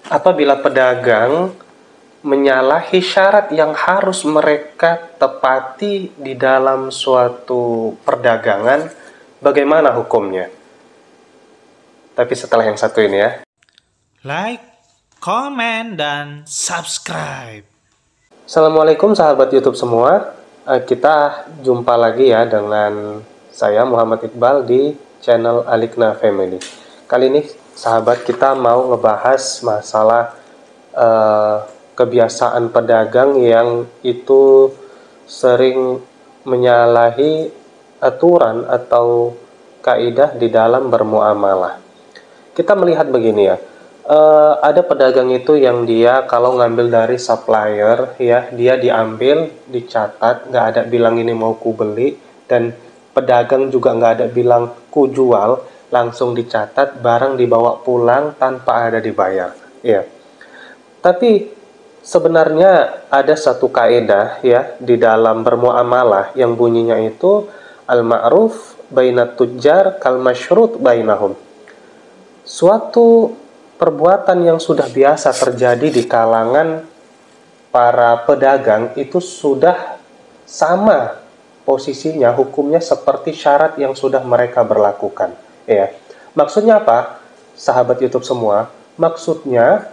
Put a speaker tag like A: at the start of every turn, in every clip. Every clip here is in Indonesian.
A: apabila pedagang menyalahi syarat yang harus mereka tepati di dalam suatu perdagangan, bagaimana hukumnya? Tapi setelah yang satu ini ya.
B: Like, comment, dan subscribe.
A: Assalamualaikum sahabat YouTube semua. Kita jumpa lagi ya dengan saya Muhammad Iqbal di channel Alikna Family. Kali ini sahabat kita mau ngebahas masalah kebiasaan pedagang yang itu sering menyalahi aturan atau kaidah di dalam bermuamalah. Kita melihat begini ya, ada pedagang itu yang dia kalau ngambil dari supplier ya, dia diambil, dicatat, nggak ada bilang ini mau ku beli, dan pedagang juga nggak ada bilang ku jual, langsung dicatat, barang dibawa pulang tanpa ada dibayar ya. Tapi sebenarnya ada satu kaidah ya di dalam bermuamalah yang bunyinya itu al-ma'ruf bainat tujjar kal masyrut bainahum. Suatu perbuatan yang sudah biasa terjadi di kalangan para pedagang itu sudah sama posisinya, hukumnya seperti syarat yang sudah mereka berlakukan ya. Maksudnya apa? Sahabat YouTube semua, maksudnya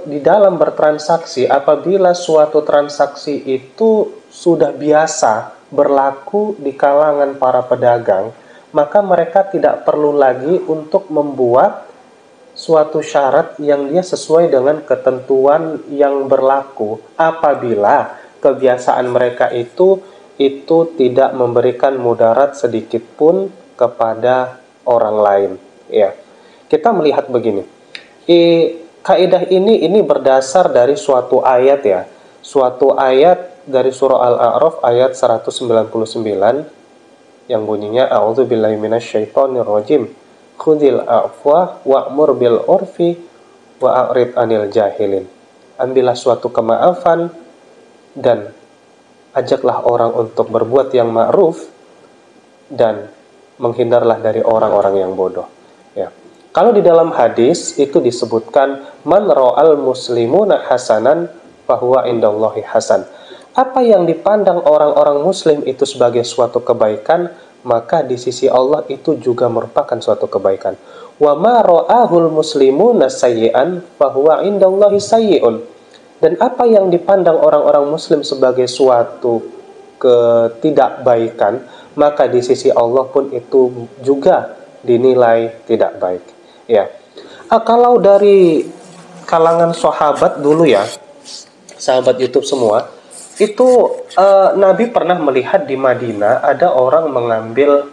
A: di dalam bertransaksi, apabila suatu transaksi itu sudah biasa berlaku di kalangan para pedagang, maka mereka tidak perlu lagi untuk membuat suatu syarat yang dia sesuai dengan ketentuan yang berlaku apabila kebiasaan mereka itu tidak memberikan mudarat sedikit pun kepada orang lain ya. Kita melihat begini, kaidah ini berdasar dari suatu ayat ya, suatu ayat dari surah Al-A'raf ayat 199 yang bunyinya a'udzubillahi minasyaitonirrajim khudhil afwa wa'mur bil urfi wa'rid anil jahilin. Ambillah suatu kemaafan dan ajaklah orang untuk berbuat yang ma'ruf dan menghindarlah dari orang-orang yang bodoh ya. Kalau di dalam hadis itu disebutkan man ra'al muslimuna hasanan fahuwa indallahi hasan. Apa yang dipandang orang-orang muslim itu sebagai suatu kebaikan, maka di sisi Allah itu juga merupakan suatu kebaikan. Wa ma ra'ahul muslimuna sayyi'an fahuwa indallahi sayyi'un. Dan apa yang dipandang orang-orang muslim sebagai suatu ketidakbaikan, maka di sisi Allah pun itu juga dinilai tidak baik. Ya. Kalau dari kalangan sahabat dulu ya, sahabat YouTube semua, itu Nabi pernah melihat di Madinah ada orang mengambil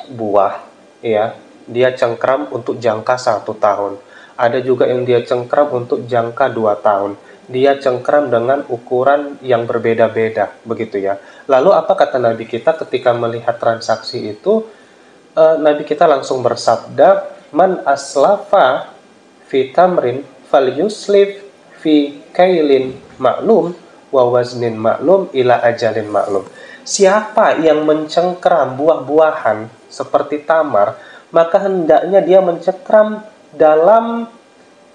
A: buah ya, dia cengkram untuk jangka 1 tahun, ada juga yang dia cengkram untuk jangka 2 tahun, dia cengkram dengan ukuran yang berbeda-beda begitu ya. Lalu apa kata Nabi kita ketika melihat transaksi itu? Nabi kita langsung bersabda, man aslafa fi tamrin falyuslif fi kailin ma'lum wa waznin ma'lum ila ajalin ma'lum. Siapa yang mencengkram buah-buahan seperti tamar, maka hendaknya dia mencengkram dalam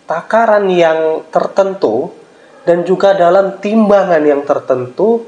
A: takaran yang tertentu dan juga dalam timbangan yang tertentu,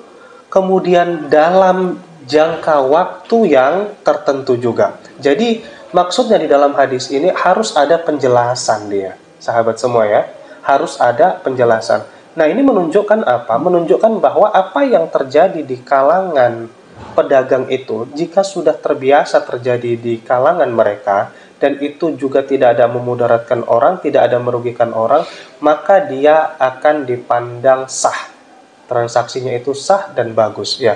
A: kemudian dalam jangka waktu yang tertentu juga. Jadi maksudnya di dalam hadis ini harus ada penjelasan dia, sahabat semua ya, harus ada penjelasan. Nah, ini menunjukkan apa? Menunjukkan bahwa apa yang terjadi di kalangan pedagang itu, jika sudah terbiasa terjadi di kalangan mereka, dan itu juga tidak ada memudaratkan orang, tidak ada merugikan orang, maka dia akan dipandang sah. Transaksinya itu sah dan bagus ya.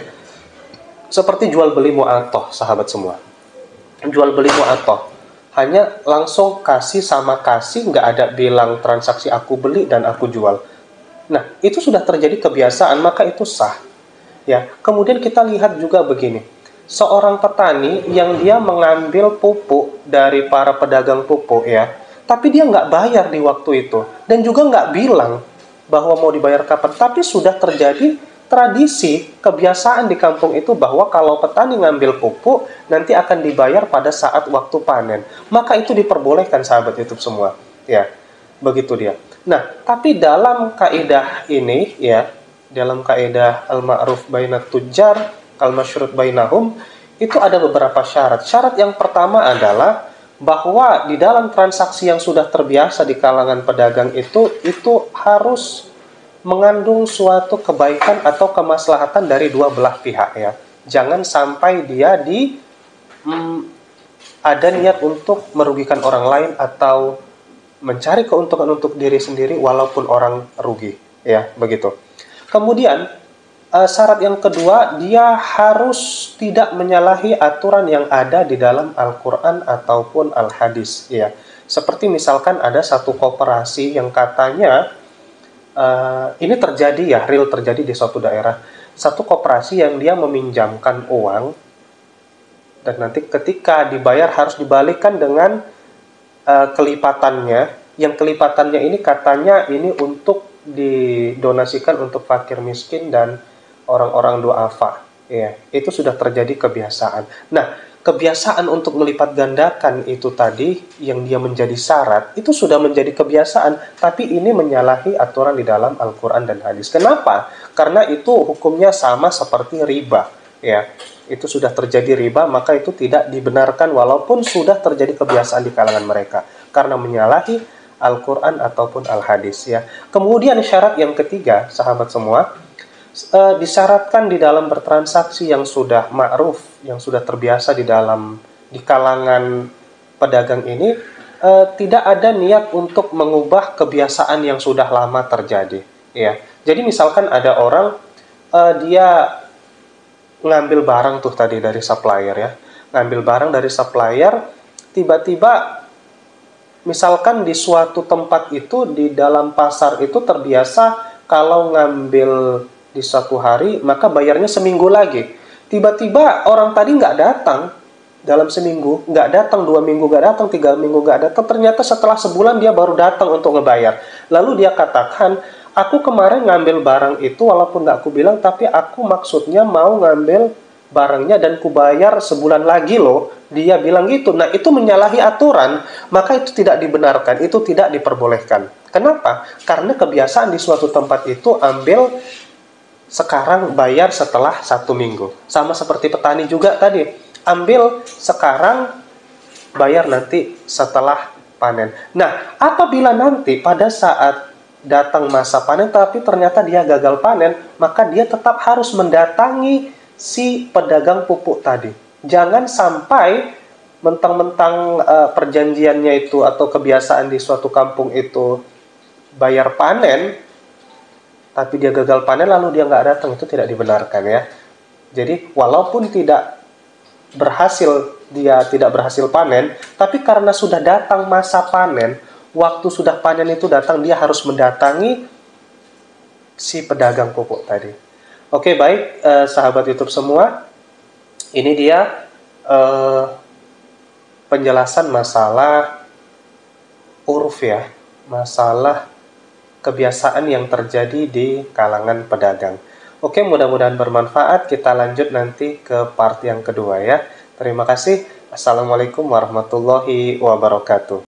A: Seperti jual beli mu'atoh, sahabat semua. Jual beli mu'atoh, hanya langsung kasih sama kasih, nggak ada bilang transaksi aku beli dan aku jual. Nah, itu sudah terjadi kebiasaan, maka itu sah. Ya, kemudian kita lihat juga begini. Seorang petani yang dia mengambil pupuk dari para pedagang pupuk ya, tapi dia nggak bayar di waktu itu dan juga nggak bilang bahwa mau dibayar kapan. Tapi sudah terjadi tradisi, kebiasaan di kampung itu bahwa kalau petani ngambil pupuk nanti akan dibayar pada saat waktu panen. Maka itu diperbolehkan, sahabat YouTube semua. Ya. begitu dia. Nah, tapi dalam kaidah ini ya, dalam kaidah al-ma'ruf bainat tujjar kal masyrut bainahum, itu ada beberapa syarat. Syarat yang pertama adalah bahwa di dalam transaksi yang sudah terbiasa di kalangan pedagang itu harus mengandung suatu kebaikan atau kemaslahatan dari dua belah pihak ya. Jangan sampai dia ada niat untuk merugikan orang lain atau mencari keuntungan untuk diri sendiri walaupun orang rugi ya, begitu. Kemudian syarat yang kedua, dia harus tidak menyalahi aturan yang ada di dalam Al-Quran ataupun Al-Hadis ya. Seperti misalkan ada satu koperasi yang katanya ini terjadi ya, real terjadi di suatu daerah. Satu koperasi yang dia meminjamkan uang dan nanti ketika dibayar harus dibalikkan dengan kelipatannya. Yang kelipatannya ini katanya ini untuk didonasikan untuk fakir miskin dan orang-orang duafa. Ya, itu sudah terjadi kebiasaan. Nah, kebiasaan untuk melipat gandakan itu tadi yang dia menjadi syarat itu sudah menjadi kebiasaan, tapi ini menyalahi aturan di dalam Al-Quran dan Hadis. Kenapa? Karena itu hukumnya sama seperti riba ya. Itu sudah terjadi riba, maka itu tidak dibenarkan walaupun sudah terjadi kebiasaan di kalangan mereka karena menyalahi Al-Quran ataupun Al-Hadis ya. Kemudian syarat yang ketiga, sahabat semua, disyaratkan di dalam bertransaksi yang sudah ma'ruf, yang sudah terbiasa di kalangan pedagang ini, tidak ada niat untuk mengubah kebiasaan yang sudah lama terjadi ya. Jadi misalkan ada orang dia ngambil barang tuh tadi dari supplier ya, ngambil barang dari supplier, tiba-tiba misalkan di suatu tempat itu, di dalam pasar itu terbiasa kalau ngambil di suatu hari maka bayarnya seminggu lagi. Tiba-tiba orang tadi nggak datang dalam seminggu, nggak datang 2 minggu, nggak datang 3 minggu, nggak datang. Ternyata setelah sebulan dia baru datang untuk ngebayar. Lalu dia katakan, aku kemarin ngambil barang itu walaupun nggak aku bilang, tapi aku maksudnya mau ngambil barangnya dan kubayar sebulan lagi loh. Dia bilang gitu. Nah, itu menyalahi aturan, maka itu tidak dibenarkan, itu tidak diperbolehkan. Kenapa? Karena kebiasaan di suatu tempat itu ambil sekarang, bayar setelah 1 minggu. Sama seperti petani juga tadi, ambil sekarang, bayar nanti setelah panen. Nah, apabila nanti pada saat datang masa panen tapi ternyata dia gagal panen, maka dia tetap harus mendatangi si pedagang pupuk tadi. Jangan sampai mentang-mentang perjanjiannya itu atau kebiasaan di suatu kampung itu bayar panen, tapi dia gagal panen lalu dia nggak datang, itu tidak dibenarkan ya. Jadi walaupun dia tidak berhasil panen, tapi karena sudah datang masa panen, waktu sudah panen itu datang, dia harus mendatangi si pedagang pupuk tadi. Oke, baik sahabat YouTube semua, ini dia penjelasan masalah uruf ya, masalah kebiasaan yang terjadi di kalangan pedagang. Oke, mudah-mudahan bermanfaat. Kita lanjut nanti ke part yang kedua ya. Terima kasih. Assalamualaikum warahmatullahi wabarakatuh.